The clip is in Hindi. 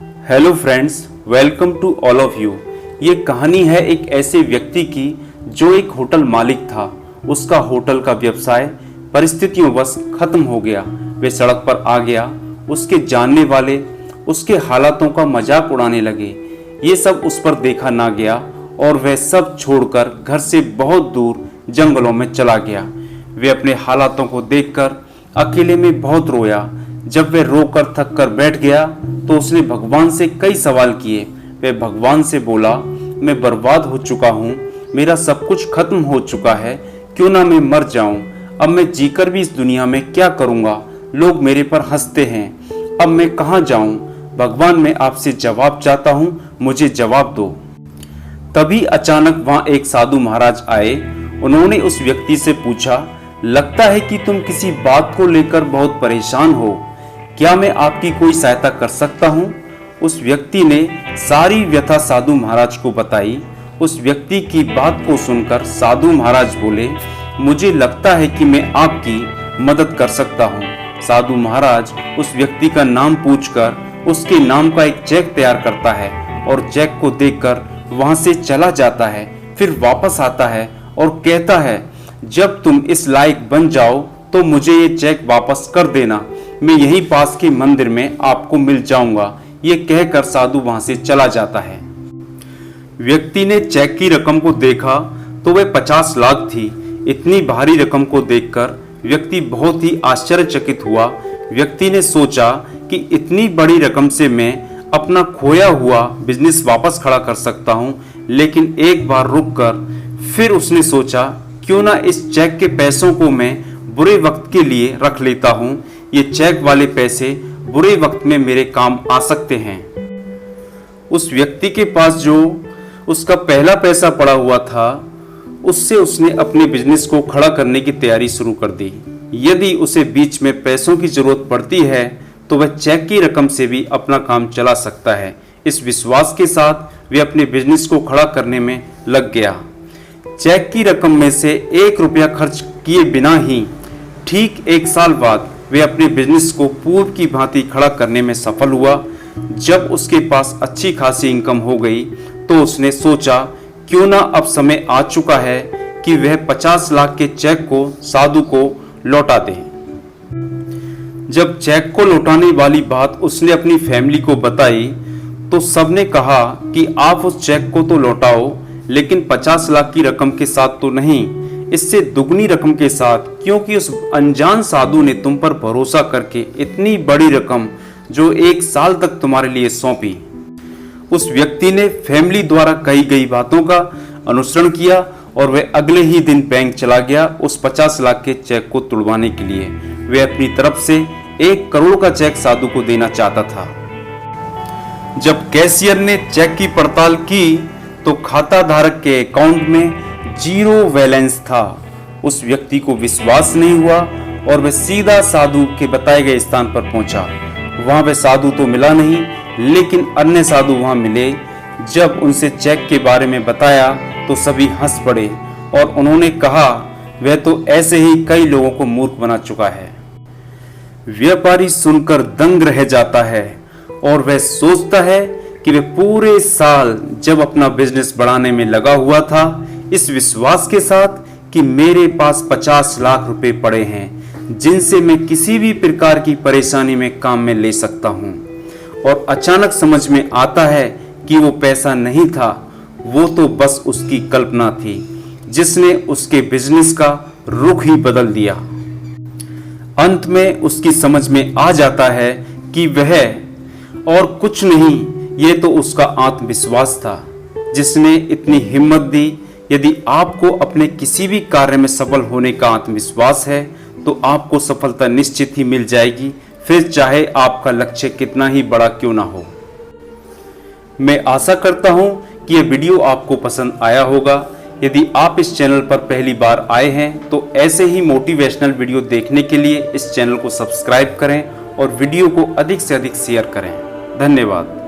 Hello friends, welcome to all of you. ये कहानी है एक ऐसे व्यक्ति की जो एक होटल मालिक था। उसका होटल का व्यवसाय परिस्थितियों खत्म हो गया। वे सड़क पर आ गया। उसके जानने वाले उसके हालातों का मजाक उड़ाने लगे। ये सब उस पर देखा ना गया और वह सब छोड़कर घर से बहुत दूर जंगलों में चला गया। वे अपने हालातों को देखकर अकेले में बहुत रोया। जब वह रोकर थक कर बैठ गया तो उसने भगवान से कई सवाल किए। वह भगवान से बोला, मैं बर्बाद हो चुका हूँ, मेरा सब कुछ खत्म हो चुका है, क्यों ना मैं मर जाऊं। अब मैं जीकर भी इस दुनिया में क्या करूँगा, लोग मेरे पर हंसते हैं। अब मैं कहाँ जाऊं? भगवान, मैं आपसे जवाब चाहता हूँ, मुझे जवाब दो। तभी अचानक वहाँ एक साधु महाराज आए। उन्होंने उस व्यक्ति से पूछा, लगता है कि तुम किसी बात को लेकर बहुत परेशान हो, क्या मैं आपकी कोई सहायता कर सकता हूँ? उस व्यक्ति ने सारी व्यथा साधु महाराज को बताई। उस व्यक्ति की बात को सुनकर साधु महाराज बोले, मुझे लगता है कि मैं आपकी मदद कर सकता हूँ। साधु महाराज उस व्यक्ति का नाम पूछकर उसके नाम का एक चेक तैयार करता है और चेक को देखकर वहां से चला जाता है। फिर वापस आता है और कहता है, जब तुम इस लायक बन जाओ तो मुझे ये चेक वापस कर देना, मैं यहीं पास के मंदिर में आपको मिल जाऊंगा। ये कहकर साधु वहां से चला जाता है। व्यक्ति ने चेक की रकम को देखा तो वह 50 लाख थी। इतनी भारी रकम को देखकर व्यक्ति बहुत ही आश्चर्यचकित हुआ। व्यक्ति ने सोचा कि इतनी बड़ी रकम से मैं अपना खोया हुआ बिजनेस वापस खड़ा कर सकता हूं, लेकिन एक बार रुककर फिर उसने सोचा, क्यों ना इस चेक के पैसों को मैं बुरे वक्त के लिए रख लेता हूं। ये चेक वाले पैसे बुरे वक्त में मेरे काम आ सकते हैं। उस व्यक्ति के पास जो उसका पहला पैसा पड़ा हुआ था, उससे उसने अपने बिजनेस को खड़ा करने की तैयारी शुरू कर दी। यदि उसे बीच में पैसों की जरूरत पड़ती है तो वह चेक की रकम से भी अपना काम चला सकता है। इस विश्वास के साथ वे अपने बिजनेस को खड़ा करने में लग गया। चेक की रकम में से 1 रुपया खर्च किए बिना ही ठीक 1 साल बाद वे अपने बिजनेस को पूर्व की भांति खड़ा करने में सफल हुआ। जब उसके पास अच्छी खासी इनकम हो गई तो उसने सोचा, क्यों ना अब समय आ चुका है कि वह 50 लाख के चेक को साधु को लौटा दे। जब चेक को लौटाने वाली बात उसने अपनी फैमिली को बताई तो सबने कहा कि आप उस चेक को तो लौटाओ, लेकिन 50 लाख की रकम के साथ तो नहीं, इससे दुगनी रकम के साथ, क्योंकि उस अनजान साधु ने तुम पर भरोसा करके इतनी बड़ी रकम जो 1 साल तक तुम्हारे लिए सौंपी। उस व्यक्ति ने फैमिली द्वारा कही गई बातों का अनुसरण किया और वह अगले ही दिन बैंक चला गया उस 50 लाख के चेक को तुड़वाने के लिए। वह अपनी तरफ से 1 करोड़ का चेक साधु को देना चाहता था। जब कैशियर ने चेक की पड़ताल की तो खाता धारक के अकाउंट में 0 बैलेंस था। उस व्यक्ति को विश्वास नहीं हुआ और वह सीधा साधु के बताए गए स्थान पर पहुंचा। वहां वह साधु तो मिला नहीं, लेकिन अन्य साधु वहां मिले। जब उनसे चेक के बारे में बताया तो सभी हंस पड़े और उन्होंने कहा, वह तो ऐसे ही कई लोगों को मूर्ख बना चुका है। व्यापारी सुनकर दंग रह जाता है और वह सोचता है कि वह पूरे साल जब अपना बिजनेस बढ़ाने में लगा हुआ था, इस विश्वास के साथ कि मेरे पास 50 लाख रुपए पड़े हैं जिनसे मैं किसी भी प्रकार की परेशानी में काम में ले सकता हूं, और अचानक समझ में आता है कि वो पैसा नहीं था, वो तो बस उसकी कल्पना थी जिसने उसके बिजनेस का रुख ही बदल दिया। अंत में उसकी समझ में आ जाता है कि वह और कुछ नहीं, ये तो उसका आत्मविश्वास था जिसने इतनी हिम्मत दी। यदि आपको अपने किसी भी कार्य में सफल होने का आत्मविश्वास है तो आपको सफलता निश्चित ही मिल जाएगी, फिर चाहे आपका लक्ष्य कितना ही बड़ा क्यों ना हो। मैं आशा करता हूं कि यह वीडियो आपको पसंद आया होगा। यदि आप इस चैनल पर पहली बार आए हैं तो ऐसे ही मोटिवेशनल वीडियो देखने के लिए इस चैनल को सब्सक्राइब करें और वीडियो को अधिक से अधिक शेयर करें। धन्यवाद।